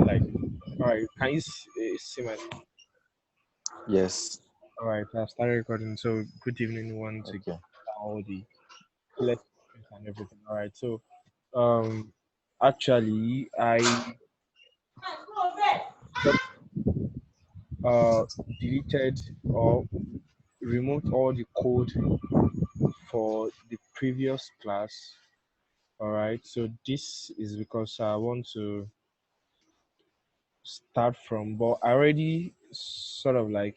like, all right, can you see my? Yes. All right, I've started recording. So good evening, one to Okay. all the lessons and everything. All right, so um, actually, I just uh deleted or removed all the code for the previous class. All right, so this is because I want to start from, but I already sort of like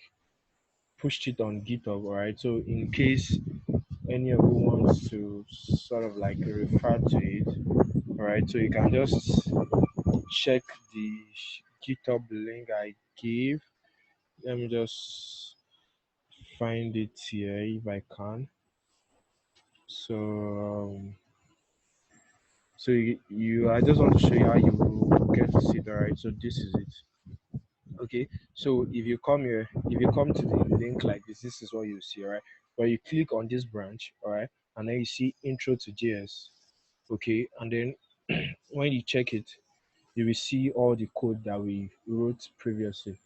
pushed it on GitHub. All right, so in case any of you wants to sort of like refer to it, all right, so you can just check the GitHub link I gave. Let me just find it here if I can. So I just want to show you how you will get to see it. All right, so this is it. Okay, so if you come here, if you come to the link like this is what you see. All right, but you click on this branch, all right, and then you see intro to JS. Okay, and then when you check it, you will see all the code that we wrote previously.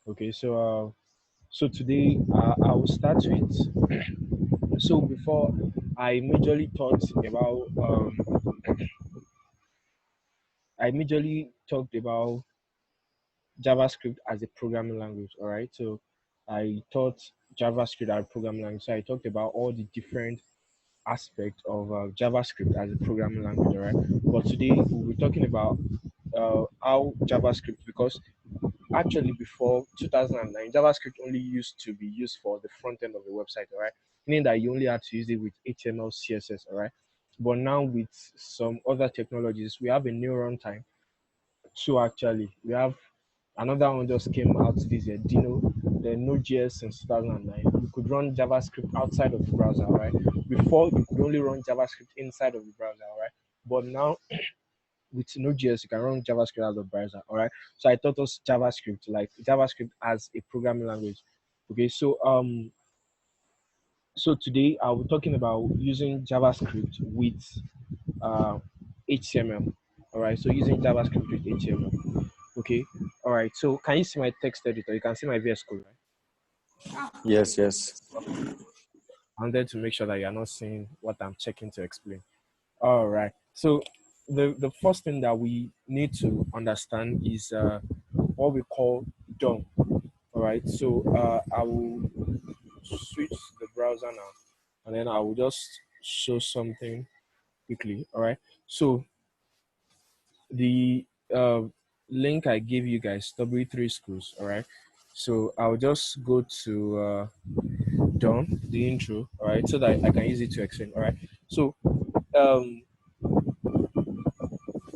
Okay, so today I will start with. So before I majorly talked about JavaScript as a programming language. All right, so I taught JavaScript as a programming language. So I talked about all the different aspects of JavaScript as a programming language. All right, but today we'll be talking about how JavaScript, because actually before 2009, JavaScript only used to be used for the front end of the website. All right, meaning that you only had to use it with HTML, CSS. All right, but now with some other technologies, we have a new runtime. So actually, we have another one just came out this year, Dino, the Node.js since 2009. You could run JavaScript outside of the browser, all right? Before, you could only run JavaScript inside of the browser, all right? But now, with Node.js, you can run JavaScript out of the browser, all right? So I taught us JavaScript, like JavaScript as a programming language. Okay, so today I'll be talking about using JavaScript with uh, HTML. All right, so using JavaScript with HTML. Okay, all right. So can you see my text editor? You can see my VS Code, right? Yes, yes. I wanted to make sure that you're not seeing what I'm checking to explain. All right. So the first thing that we need to understand is what we call DOM. All right. So I will switch the browser now, and then I will just show something quickly. All right. So the link I gave you guys, W3 schools. All right. So I'll just go to done the intro, all right, so that I can use it to explain. All right. So um,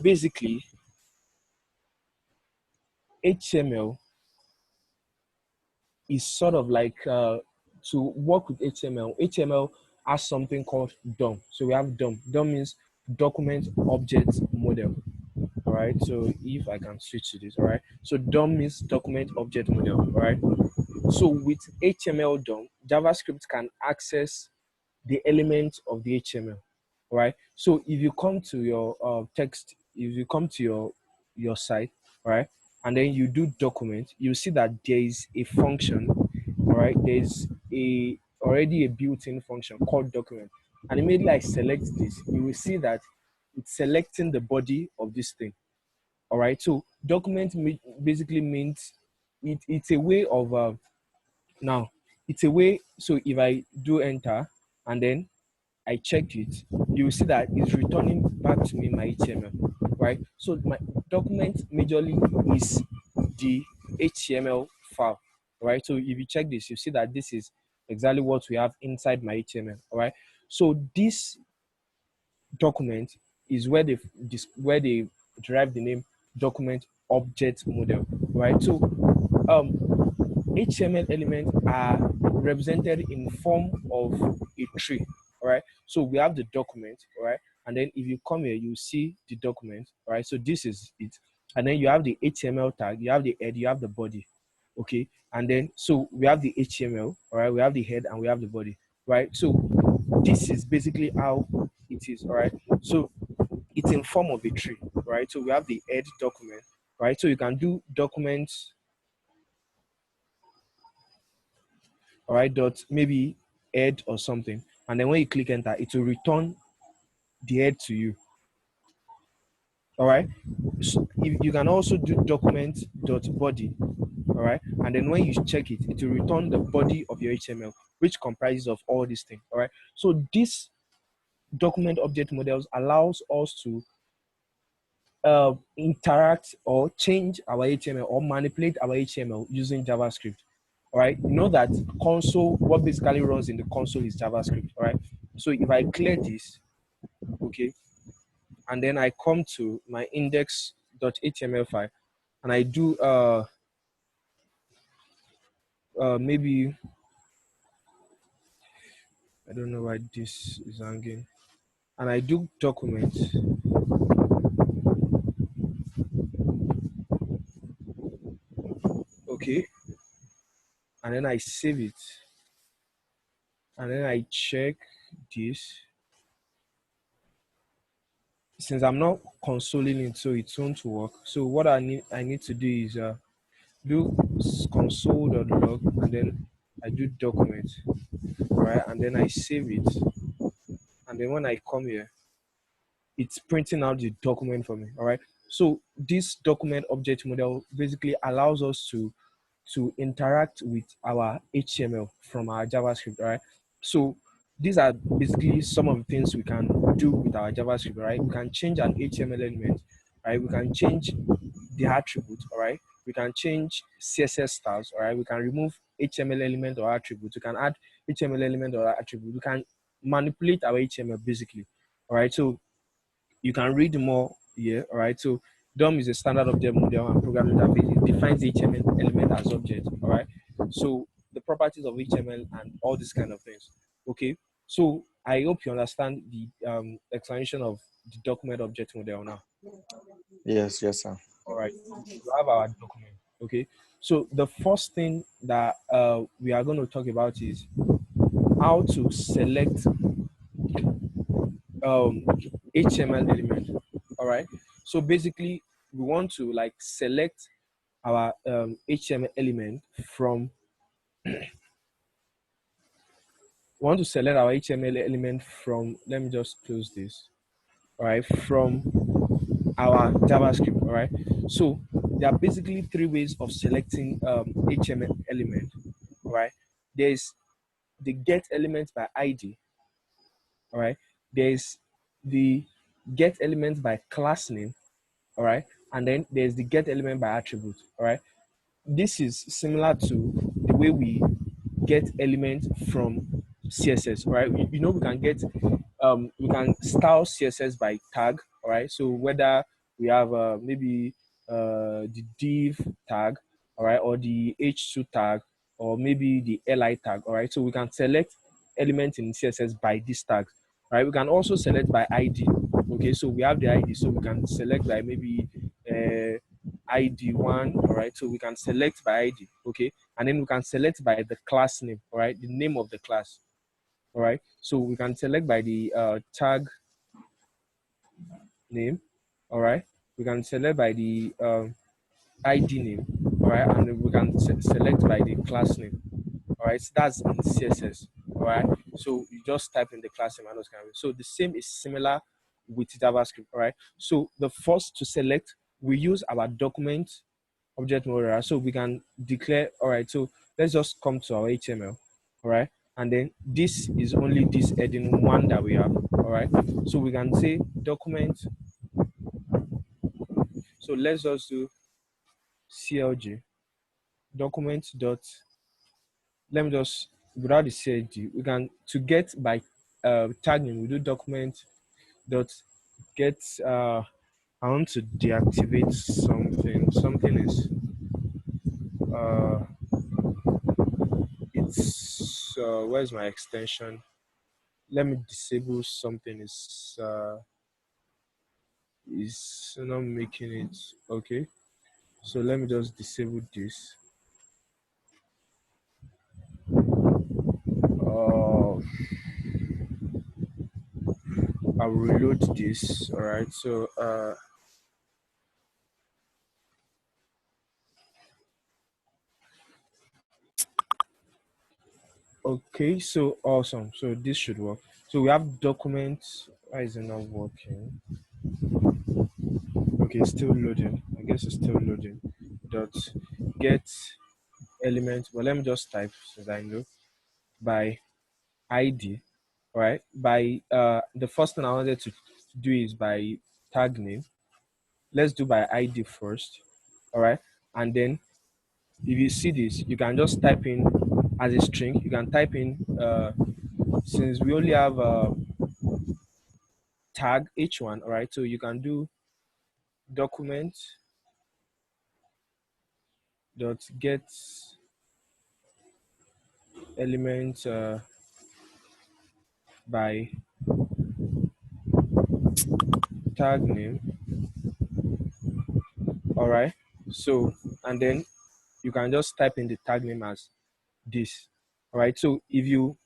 basically, HTML is sort of like to work with HTML. HTML has something called DOM. So we have DOM. DOM means document object model. All right. So if I can switch to this, all right. So DOM means document object model. All right. So with HTML DOM, JavaScript can access the elements of the HTML, right? So if you come to your text, if you come to your site, right, and then you do document, you see that there is a function, all right? There's already a built-in function called document, and immediately I select this, you will see that it's selecting the body of this thing, all right? So document basically means it's a way of now it's a way. So if I do enter and then I checked it, you will see that it's returning back to me my HTML, right? So my document majorly is the HTML file, right? So if you check this, you see that this is exactly what we have inside my HTML, all right? So this document is where they derive the name document object model, right? So HTML elements are represented in form of a tree, all right? So we have the document, all right? And then if you come here, you see the document, all right? So this is it. And then you have the HTML tag, you have the head, you have the body, okay? And then, so we have the HTML, all right? We have the head and we have the body, right? So this is basically how it is, all right? So it's in form of a tree, right? So we have the head document, right? So you can do documents, all right, dot maybe head or something. And then when you click enter, it will return the head to you. All right. So you can also do document dot body. All right. And then when you check it, it will return the body of your HTML, which comprises of all these things. All right. So this document object models allows us to interact or change our HTML or manipulate our HTML using JavaScript. All right. You know that console, what basically runs in the console is JavaScript. All right. So if I clear this, okay, and then I come to my index.html file and I do maybe I don't know why this is hanging, and I do document, okay, and then I save it, and then I check this. Since I'm not consoling it, so it won't work. So what I need to do is do console.log, and then I do document, right, and then I save it, and then when I come here, it's printing out the document for me. All right. So this document object model basically allows us to interact with our HTML from our JavaScript. All right. So these are basically some of the things we can do with our JavaScript. Right. We can change an HTML element. Right. We can change the attribute. All right. We can change CSS styles. All right. We can remove HTML element or attribute. We can add HTML element or attribute. We can manipulate our HTML basically. All right. So you can read more here, all right? So DOM is a standard object model and programming interface. It defines the HTML element as object, all right? So the properties of HTML and all these kind of things, okay? So I hope you understand the explanation of the document object model now. Yes, yes, sir. All right, we have our document, okay? So the first thing that we are going to talk about is how to select um, HTML element. All right. So basically, we want to like select our HTML element from. We want to select our HTML element from. Let me just close this. All right. From our JavaScript. All right. So there are basically three ways of selecting HTML element. All right. There's the get element by ID. All right. There's the get element by class name, all right, and then there's the get element by attribute, all right. This is similar to the way we get elements from CSS, right? We can get we can style CSS by tag, all right. So whether we have maybe the div tag, all right, or the h2 tag, or maybe the li tag, all right. So we can select elements in CSS by these tags, right? We can also select by ID. Okay, so we have the ID, so we can select by maybe ID1, all right? So we can select by ID, okay? And then we can select by the class name, all right? The name of the class, all right? So we can select by the tag name, all right? We can select by the ID name, all right? And then we can select by the class name, all right? So that's in CSS, all right? So you just type in the class name and those kind of things. So the same is similar with JavaScript, all right? So the first to select, we use our document object model, right? So we can declare, all right, so let's just come to our HTML, all right? And then this is only this heading one that we have, all right? So we can say document. So let's just do CLG document dot, let me just, without the CLG, we can, to get by tagging, we do document dot get, I want to deactivate something. Something is, uh, it's, where's my extension? Let me disable something. Is not making it okay. So let me just disable this. Uh, I'll reload this. All right. So Okay, so awesome. So this should work. So we have documents. Why is it not working? Okay, it's still loading. I guess it's still loading. Dot get element. Well, let me just type since I know by ID. All right. By the first thing I wanted to do is by tag name. Let's do by ID first. All right. And then if you see this, you can just type in as a string. You can type in since we only have tag h1. All right. So you can do document dot get element by tag name. All right. So and then you can just type in the tag name as this. All right. So if you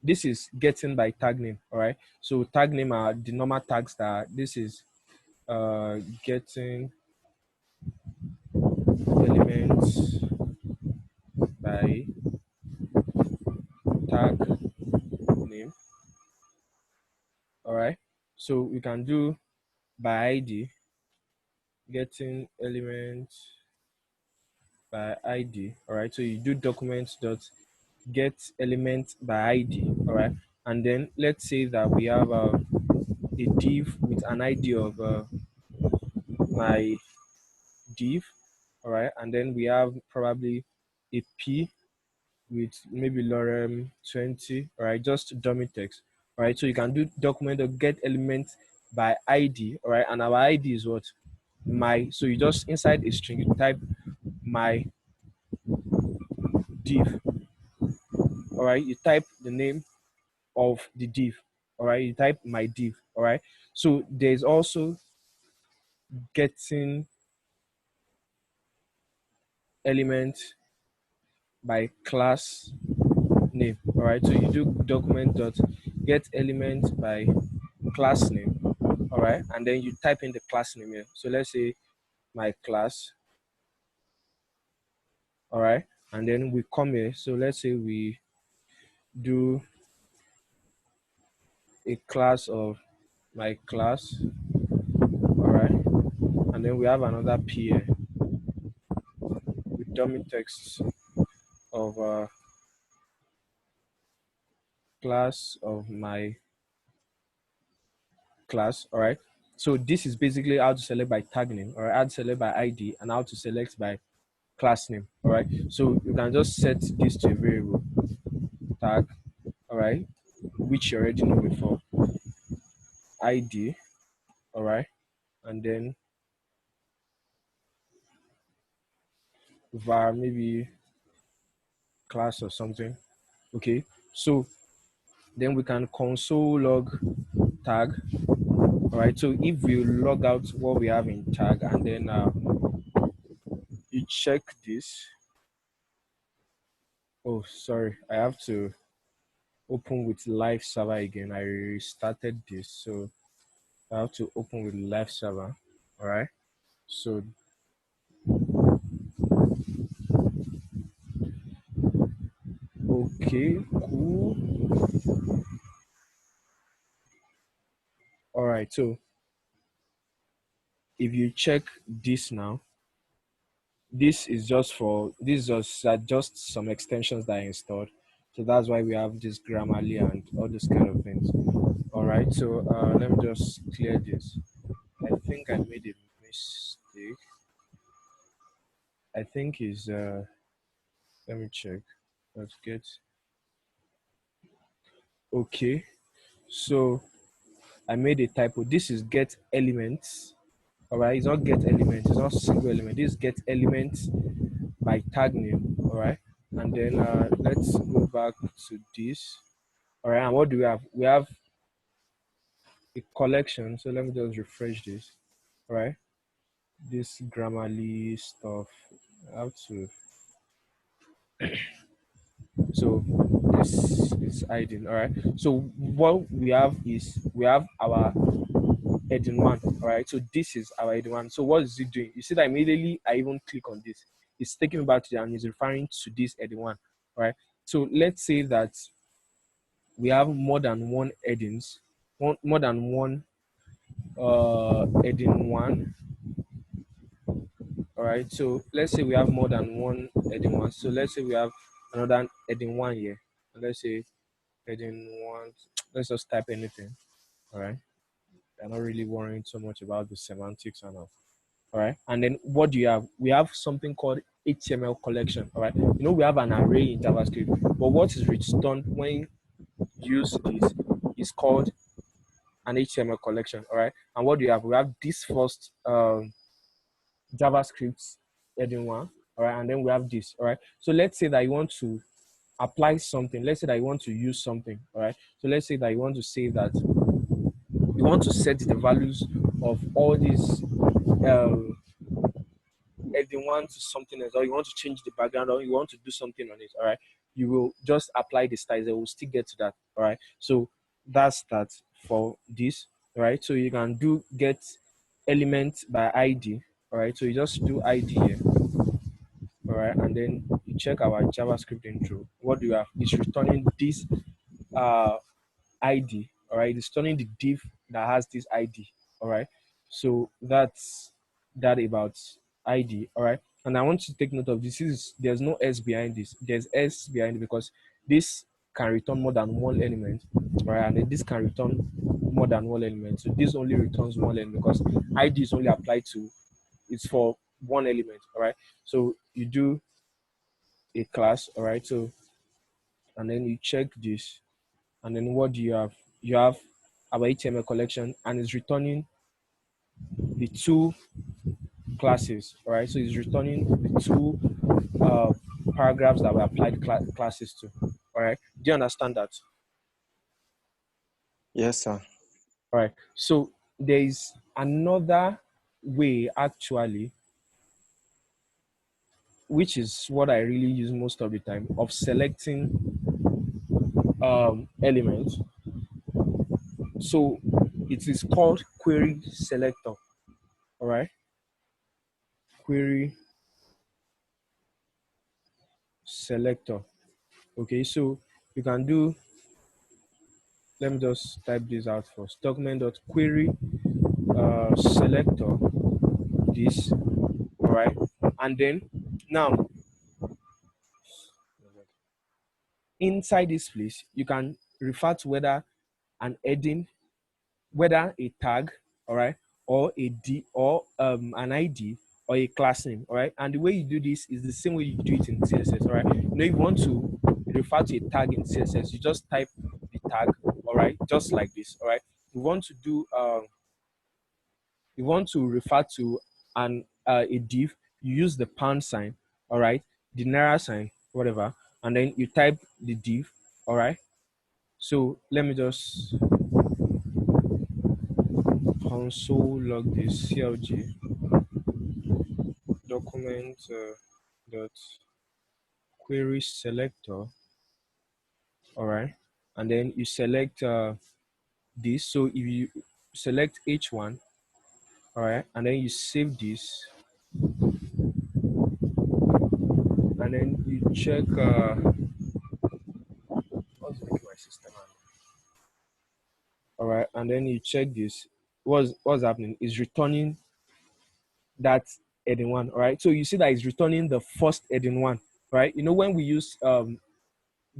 this is getting by tag name. All right. So tag name are the normal tags that this is getting elements by tag name. All right. So we can do by ID getting elements by ID. All right. So you do documents dot get element by ID. All right. And then let's say that we have a div with an ID of my div. All right. And then we have probably a P with maybe lorem 20. All right. Just dummy text. All right. So you can do document or get element by ID. All right. And our ID is what? My. So you just inside a string, you type my div. All right. You type the name of the div. All right. You type my div. All right. So there's also getting element by class name. All right. So you do document dot get element by class name. All right. And then you type in the class name here. So let's say my class. All right. And then we come here. So let's say we do a class of my class. All right. And then we have another P here with dummy text of class of my class. All right. So this is basically how to select by tag name or how to select by ID and how to select by class name. All right. So you can just set this to a variable tag. All right. Which you already know before ID. All right. And then var maybe class or something. Okay. So then we can console log tag. All right. So if we log out what we have in tag and then you check this. Oh, sorry. I have to open with live server again. I restarted this, so I have to open with live server. All right. So okay, cool. All right. So if you check this now, this is just some extensions that I installed. So that's why we have this Grammarly and all those kind of things. All right. So let me just clear this. I think I made a mistake. I think is let me check. Let's get okay. So I made a typo. This is get elements. All right, it's not get elements. It's not single element. This is get elements by tag name. All right, and then let's go back to this. All right, and what do we have? We have a collection. So let me just refresh this. All right, this Grammarly stuff. I have to. So this is hiding. All right. So what we have is we have our heading one. All right. So this is our heading one. So what is it doing? You see that immediately I even click on this. It's taking me back to the and it's referring to this heading one. All right. So let's say that we have more than one headings, more than one heading one. All right. So let's say we have more than one heading one. So let's say we have another heading one here. Let's say heading one. Let's just type anything. All right. I'm not really worrying so much about the semantics and all. All right. And then what do you have? We have something called HTML collection. All right. You know, we have an array in JavaScript, but what is returned when you use this is called an HTML collection. All right. And what do you have? We have this first JavaScript heading one. All right. And then we have this. All right. So let's say that you want to apply something. Let's say that you want to use something. All right. So let's say that you want to say that you want to set the values of all these heading one to something else, or you want to change the background, or you want to do something on it. All right. You will just apply the styles. We'll still get to that. All right. So that's that for this. All right. So you can do get element by ID. All right. So you just do ID here. All right. And then you check our JavaScript intro. What do you have? It's returning this ID. All right. It's returning the div that has this ID. All right. So that's that about ID. All right. And I want to take note of this is there's no S behind this. There's S behind it because this can return more than one element. All right. And then this can return more than one element. So this only returns one element because ID is only applied to it's for one element. All right. So you do a class. All right. So and then you check this. And then what do you have? You have our HTML collection and it's returning the two classes, all right? So it's returning the two uh, paragraphs that we applied classes to, all right? Do you understand that? Yes, sir. All right. So there is another way actually, which is what I really use most of the time, of selecting elements. So it is called query selector, all right? Query selector. Okay, so you can do, let me just type this out first. Document.query selector, this, all right? And then now inside this place, you can refer to whether an heading, whether a tag, all right, or a D or an ID or a class name, all right? And the way you do this is the same way you do it in CSS, all right? You know, if you want to refer to a tag in CSS, you just type the tag, all right, just like this, all right? You want to do you want to refer to an a div, you use the pound sign, all right, the naira sign, whatever, and then you type the div, all right. So let me just console log this clg document dot query selector, all right, and then you select this. So if you select h1, all right, and then you save this, and then you check what's making my system hang? All right, and then you check this. What's happening is returning that heading one. All right, so you see that it's returning the first heading one. Right, you know when we use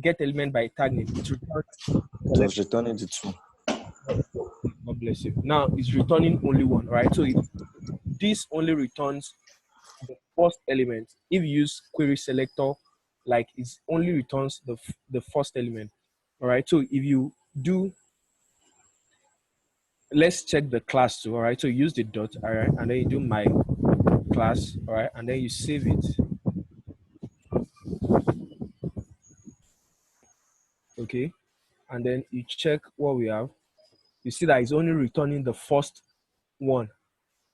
get element by tag name, it returns It was returning the two. God bless you. Now it's returning only one. Right, so this only returns the first element. If you use query selector, like it only returns the first element. All right, so if you do, let's check the class too. All right, so use the dot, all right, and then you do my class, all right, and then you save it. Okay, and then you check what we have. You see that it's only returning the first one.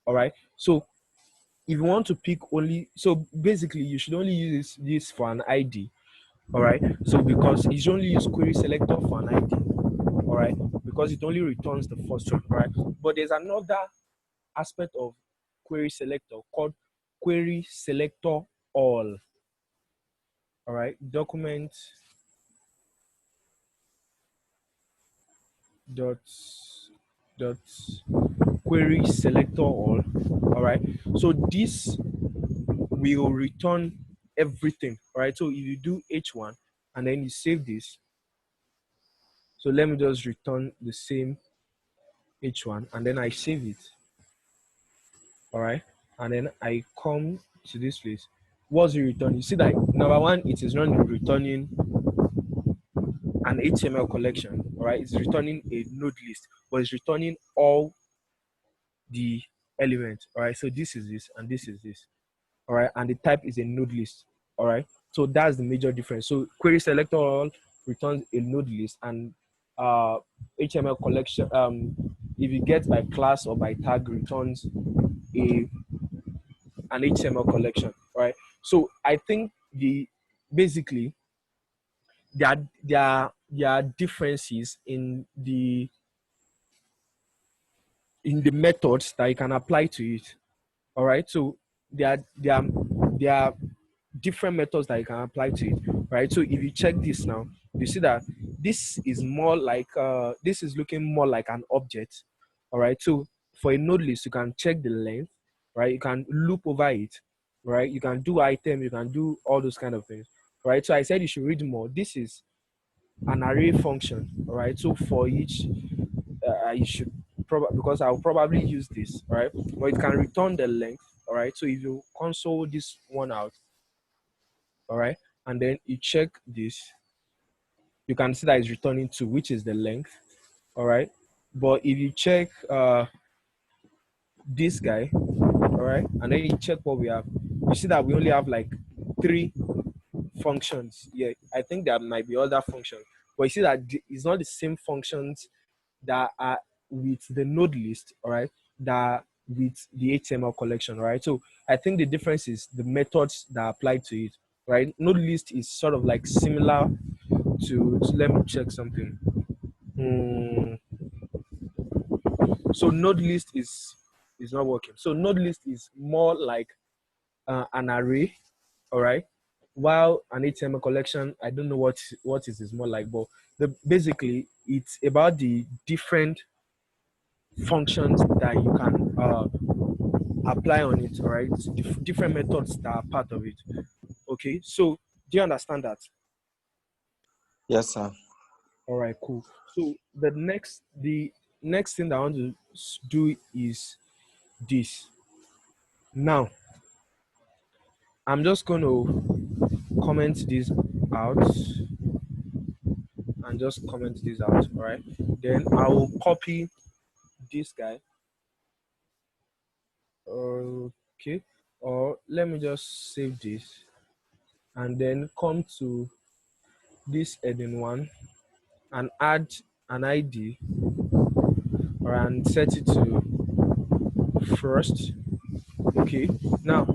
All right, so if you want to pick only, so basically you should only use this for an ID. All right, so because you should only use query selector for an ID. All right, because it only returns the first one. All right, but there's another aspect of query selector called query selector all. All right, document dot dot query selector all right. So this will return everything, all right. So if you do h1 and then you save this, so let me just return the same h1 and then I save it, all right, and then I come to this place. What's it return? You see that number one, it is not returning an HTML collection, all right. It's returning a node list, but it's returning all the elements, all right. So this is this and this is this, all right, and the type is a node list, all right. So that's the major difference. So query selector all returns a node list, and HTML collection, if you get by class or by tag, returns a an HTML collection, right? So I think the basically there are differences in the methods that you can apply to it. All right. So there are different methods that you can apply to it. Right. So if you check this now, you see that this is more like this is looking more like an object. All right. So for a node list, you can check the length, right? You can loop over it, right? You can do item, you can do all those kind of things. Right. So I said you should read more. This is an array function. All right. So for each you should probably, because I'll probably use this, all right, but it can return the length, all right. So if you console this one out, all right, and then you check this, you can see that it's returning 2, which is the length, all right. But if you check this guy, all right, and then you check what we have, you see that we only have like 3 functions. Yeah, I think there might be other functions, but you see that it's not the same functions that are with the node list, all right, that with the HTML collection, right? So I think the difference is the methods that apply to it, right? Node list is sort of like similar to let me check something. So node list is not working. So node list is more like an array, all right. While an HTML collection, I don't know what it is more like, but basically it's about the different functions that you can apply on it, all right? Different methods that are part of it. Okay, so do you understand that? Yes, sir. All right, cool. So the next thing that I want to do is this. Now, I'm just going to comment this out and just comment this out, all right? Then I will copy this guy. Okay, or let me just save this and then come to this heading one and add an ID and set it to first. Okay, now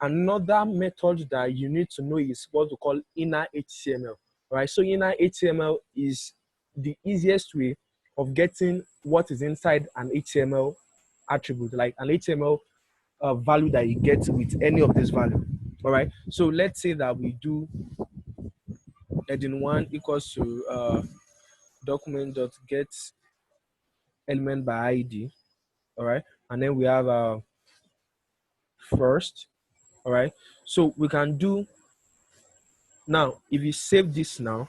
another method that you need to know is what we call inner HTML. Right, so inner HTML is the easiest way of getting what is inside an HTML attribute, like an HTML value that you get with any of this value. All right, so let's say that we do heading one equals to document.get element by ID, all right, and then we have first, all right. So we can do now. If you save this now,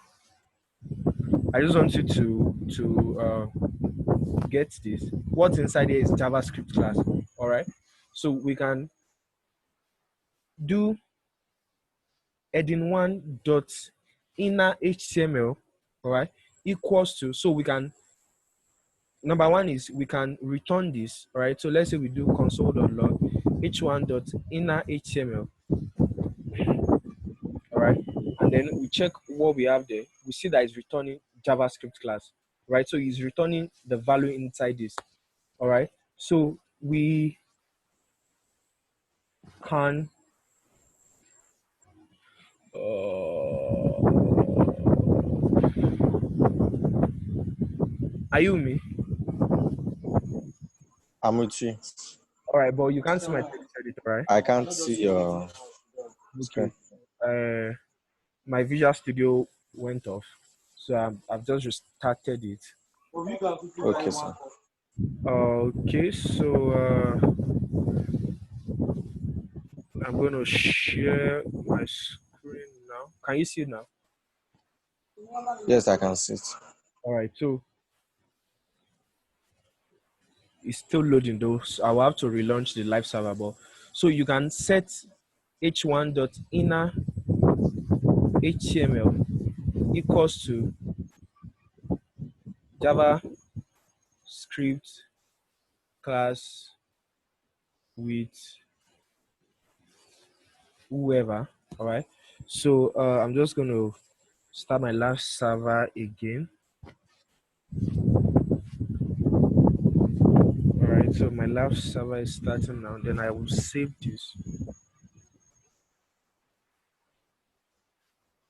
I just want you to get this. What's inside here is JavaScript class, all right. So we can do heading one dot inner HTML, all right, equals to. So we can, number one is we can return this, all right. So let's say we do console.log h1 dot inner HTML, all right, and then we check what we have there. We see that it's returning JavaScript class, right? So it's returning the value inside this, all right. So we can are you with me? I'm with you. All right, but you can't see my text editor, right? I can't see your Okay. screen. My Visual Studio went off, so I've just restarted it. Okay, sir. Okay, so I'm going to share my screen now. Can you see it now? Yes, I can see it. All right, so it's still loading though. So I will have to relaunch the live server. But so you can set h1.inner html equals to JavaScript class with whoever. All right. So I'm just going to start my live server again. All right. So my live server is starting now. Then I will save this.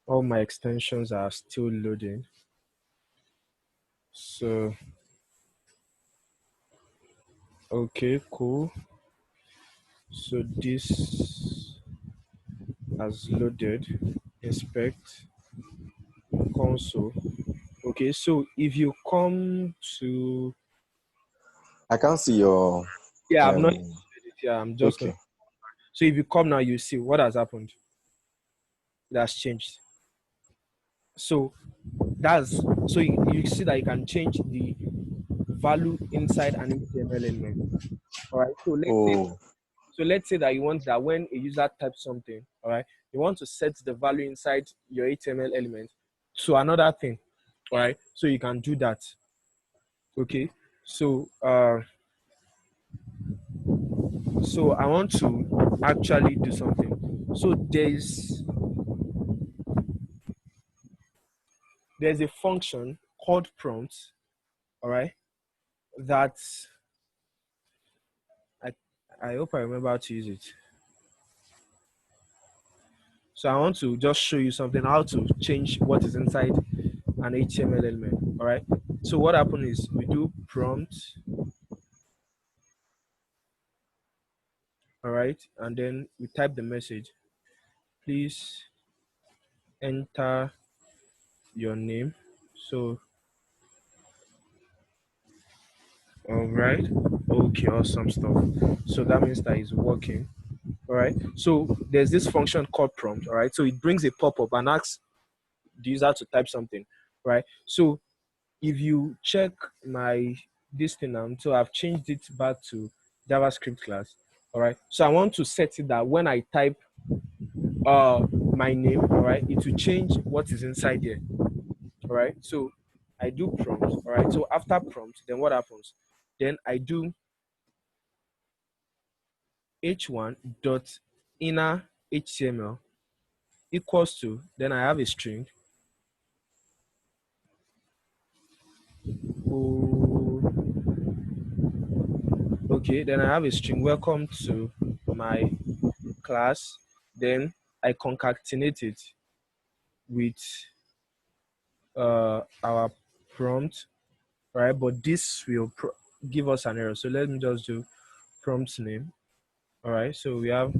All my extensions are still loading. So, okay, cool. So this has loaded. Inspect console. Okay, so if you come to, I can't see your yeah, I'm not um edited it. Yeah, I'm just gonna. okay. So if you come now, you see what has happened. That's changed. So that's so you see that you can change the value inside an HTML element. All right. Oh, So let's say that you want that when a user types something, all right, you want to set the value inside your HTML element to another thing, all right. So you can do that. Okay. So so I want to actually do something. So there's a function called prompt, all right, that I I hope I remember how to use it. So I want to just show you something how to change what is inside an HTML element. All right. So what happens is we do prompt, all right, and then we type the message. Please enter your name. So all right, okay, awesome stuff. So that means that it's working. All right. So there's this function called prompt. All right. So it brings a pop-up and asks the user to type something. Right. So if you check my this thing now, so I've changed it back to JavaScript class. All right. So I want to set it that when I type my name, all right, it will change what is inside there. All right. So I do prompt. All right. So after prompt, then what happens? Then I do h1 dot inner html equals to, then I have a string. Oh, okay, then I have a string. Welcome to my class. Then I concatenate it with our prompt, right? But this will give us an error. So let me just do prompt name. All right. So we have.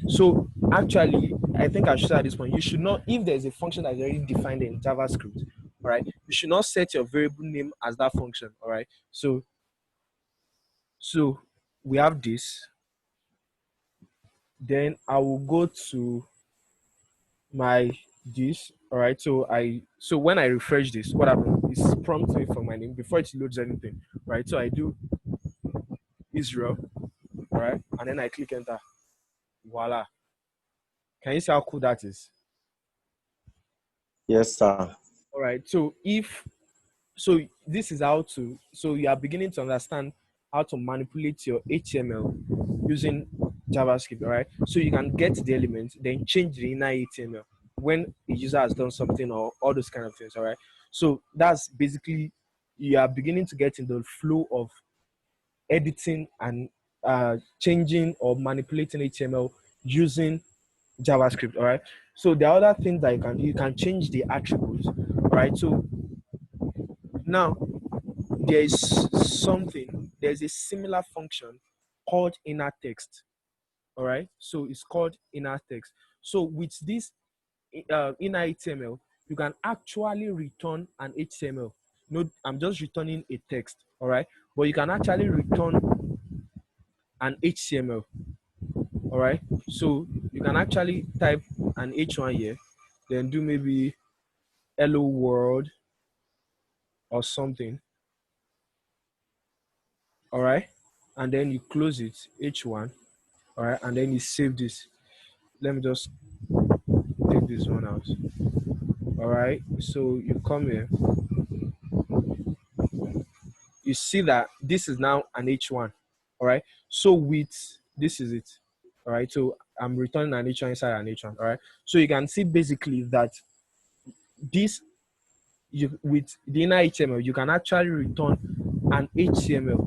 So actually, I think I should say at this point, you should not, if there's a function that's already defined in JavaScript, all right, you should not set your variable name as that function. All right. So we have this. Then I will go to my this. All right. So when I refresh this, what happens? It's prompts me for my name before it loads anything. Right. So I do Israel. All right. And then I click enter. Voila. Can you see how cool that is? yes, sir. All right. So this is how to, so you are beginning to understand how to manipulate your HTML using JavaScript, all right? So you can get the element, then change the inner HTML when a user has done something or all those kind of things, all right? So that's basically, you are beginning to get in the flow of editing and changing or manipulating HTML using JavaScript, all right? So the other thing that you can change the attributes, all right? So now there's a similar function called inner text, all right? So it's called inner text. So with this inner HTML, you can actually return an HTML. no, I'm just returning a text, all right? But you can actually return an HTML, all right? So you can actually type an H1 here, then do maybe hello world or something, all right? And then you close it, H1, all right? And then you save this. Let me just take this one out, all right? So you come here, you see that this is now an H1, all right? So with this is it, all right? So I'm returning an H1 inside an H1, all right? So you can see basically that this, you with the inner HTML, you can actually return an HTML,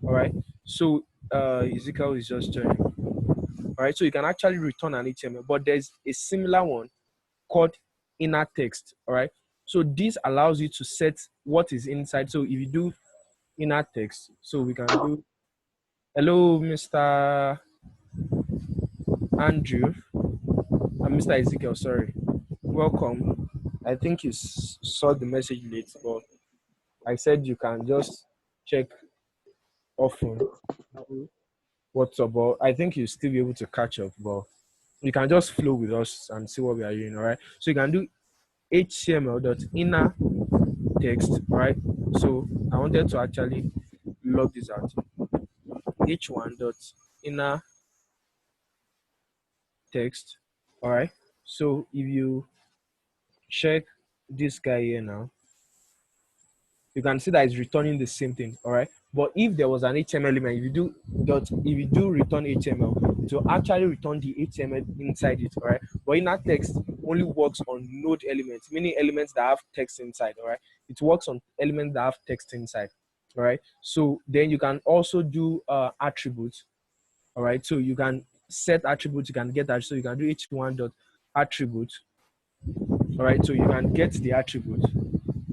all right? So Ezekiel is just joining, all right? So you can actually return an HTML, but there's a similar one called inner text, all right? So this allows you to set what is inside. So if you do inner text, so we can do hello, Mr. Andrew, and Mr. Ezekiel, sorry. Welcome. I think you saw the message late, but I said you can just check often what's up. But I think you'll still be able to catch up, but you can just flow with us and see what we are doing, all right? So you can do HTML.inner text, all right? So I wanted to actually log this out. H1.inner text, all right? So if you check this guy here now, you can see that it's returning the same thing, all right? But if there was an HTML element, if you do return HTML, it will actually return the HTML inside it, all right? But inner text only works on node elements, meaning elements that have text inside, all right? It works on elements that have text inside, all right? So then you can also do attributes, all right? So you can set attributes, you can get that. So you can do h1.attribute, all right? So you can get the attribute,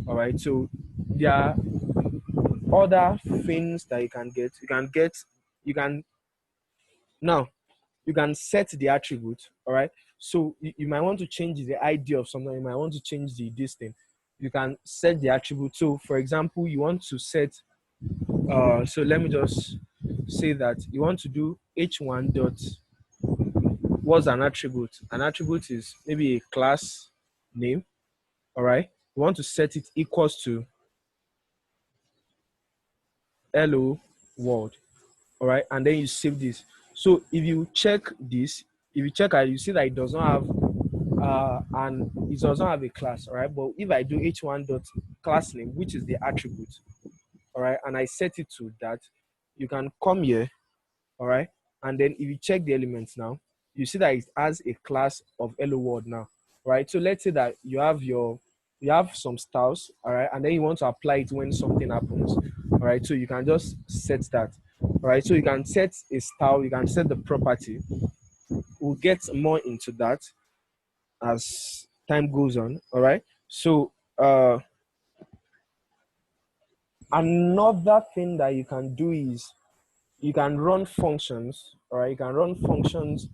all right? So there are other things that you can get. You can now you can set the attribute, all right? So you might want to change the ID of something, you might want to change the this thing. You can set the attribute. So for example, you want to set so let me just say that you want to do h1 dot what's an attribute. An attribute is maybe a class name, all right? You want to set it equals to hello world, all right? And then you save this. So if you check this, if you check it, you see that it does not have and it does not have a class, all right? But if I do h1 dot class name, which is the attribute, all right, and I set it to that, you can come here, all right? And then if you check the elements now, you see that it has a class of hello world now, right? So let's say that you have some styles, all right, and then you want to apply it when something happens, all right? So you can just set that, all right? So you can set a style, you can set the property. We'll get more into that as time goes on, all right? So another thing that you can do is you can run functions, all right? You can run functions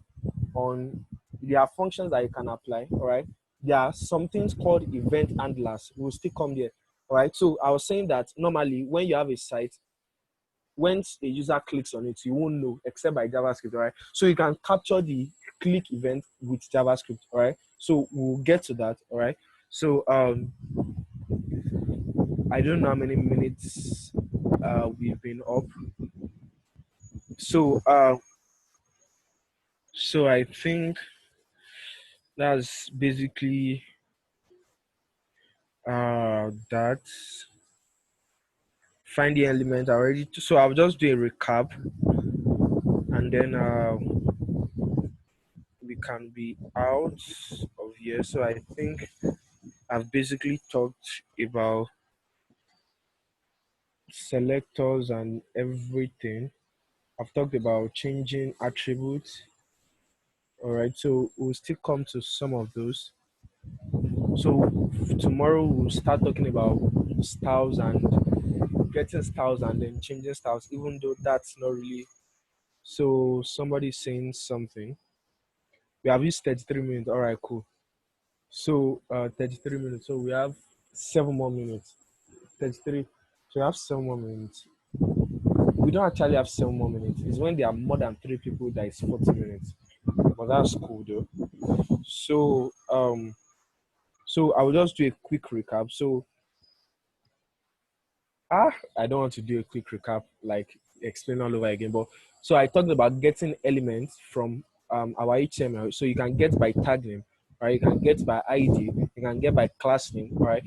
on, there are functions that you can apply, all right? There are some things called event handlers. We'll still come there, all right? So I was saying that normally when you have a site, once a user clicks on it, you won't know except by JavaScript, all right? So you can capture the click event with JavaScript, all right? So we'll get to that, all right? So I don't know how many minutes we've been up. So so I think that's basically that. Find the element already. So I'll just do a recap, and then we can be out of here. So I think I've basically talked about selectors and everything. I've talked about changing attributes. All right, so we'll still come to some of those. So tomorrow we'll start talking about styles and getting styles and then changing styles, even though that's not really. So somebody's saying something. We have used 33 minutes. All right, cool. So 33 minutes. So we have 7 more minutes. 33. So you have 7 more minutes. We don't actually have 7 more minutes. It's when there are more than 3 people that is 40 minutes. But that's cool though. So I will just do a quick recap. I don't want to do a quick recap, like explain all over again. But so I talked about getting elements from our HTML. So you can get by tag name, right? You can get by ID, you can get by class name, right?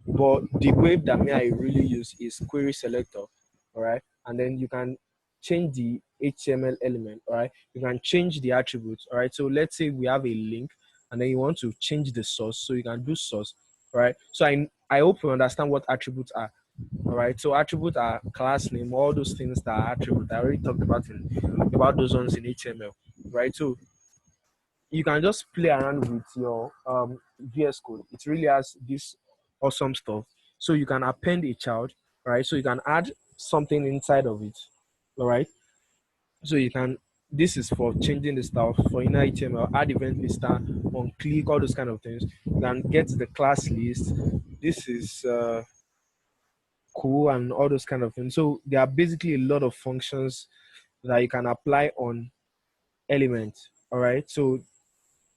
But the way that me I really use is query selector, all right? And then you can change the HTML element, all right? You can change the attributes, all right? So let's say we have a link and then you want to change the source, so you can do source, all right? So I hope you understand what attributes are. All right, so attributes are class name, all those things that are attributes. I already talked about those ones in HTML, right? So you can just play around with your VS Code. It really has this awesome stuff. So you can append a child, right? So you can add something inside of it, all right? So you can, this is for changing the style for inner HTML, add event lister, on click, all those kind of things. You can get the class list. This is cool and all those kind of things. So there are basically a lot of functions that you can apply on elements. All right. So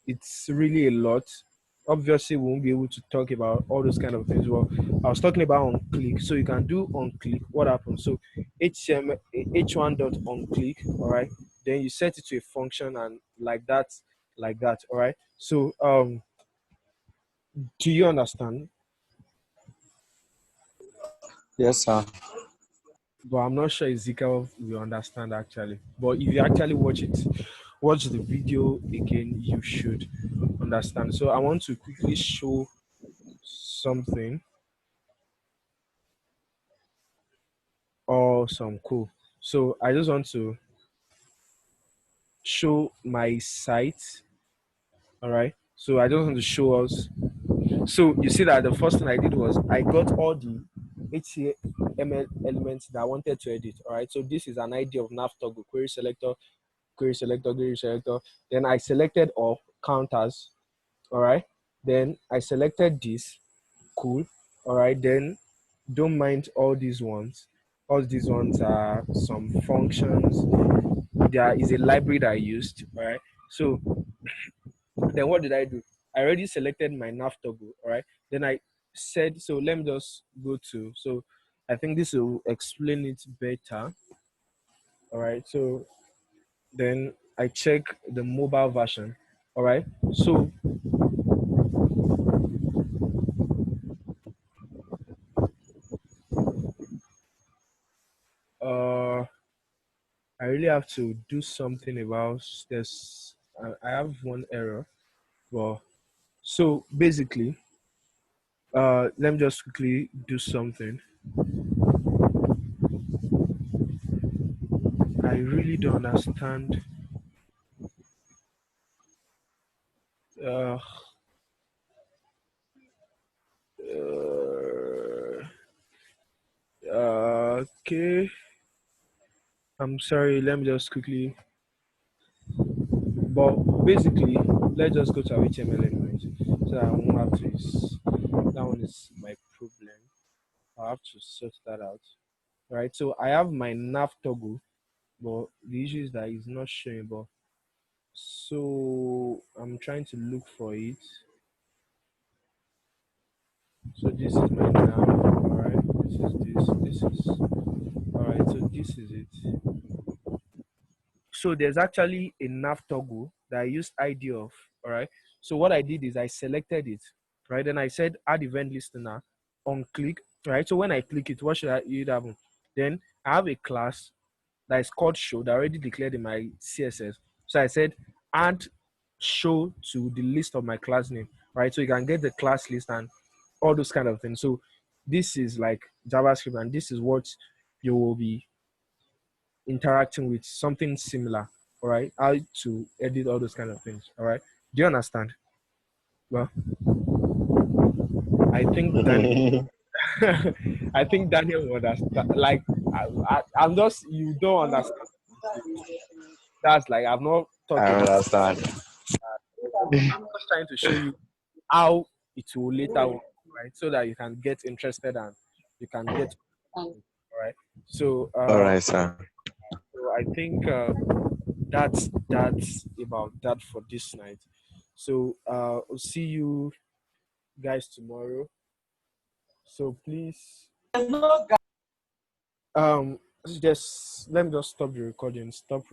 it's really a lot. Obviously, we won't be able to talk about all those kind of things. Well, I was talking about on click. So you can do on click. What happens? So HTML h1 dot on click. All right. Then you set it to a function and like that, like that. All right. So do you understand? Yes, sir. But I'm not sure Ezekiel will understand actually. But if you actually watch the video again, you should understand. So I want to quickly show something. Awesome, cool. So I just want to show my site. All right. So I just want to show us. So you see that the first thing I did was I got all the HTML elements that I wanted to edit. All right. So this is an ID of nav toggle, query selector, query selector, query selector. Then I selected all counters. All right. Then I selected this. Cool. All right. Then don't mind all these ones. All these ones are some functions. There is a library that I used. All right. So then what did I do? I already selected my nav toggle. All right. Then I said, so let me just go to, so I think this will explain it better. All right. So then I check the mobile version. All right. So I really have to do something about this. I have one error. Well, so basically, let me just quickly do something. I really don't understand. Uh, okay. I'm sorry. Let me just quickly. But basically, let's just go to our HTML anyways. So I won't have to. That one is my problem. I have to sort that out. Right. So I have my nav toggle, but the issue is that it's not showing. But so I'm trying to look for it. So this is my nav. All right. This is this. This is all right. So this is it. So there's actually a nav toggle that I used ID of. All right. So what I did is I selected it. Right. Then I said add event listener on click. Right. So when I click it, what should I it happen? Then I have a class that is called show that I already declared in my CSS. So I said add show to the list of my class name. Right. So you can get the class list and all those kind of things. So this is like JavaScript, and this is what you will be interacting with, something similar. All right, how to edit all those kind of things. All right, do you understand? Well, I think Daniel, I think Daniel will understand. Like, I'm just, you don't understand. That's like I'm not I talking. understand. I'm just trying to show you how it will later on, right? So that you can get interested and you can get. Thank All right. So All right, sir. so I think that's about that for this night. So I'll see you guys tomorrow. So please just let me just stop the recording. Stop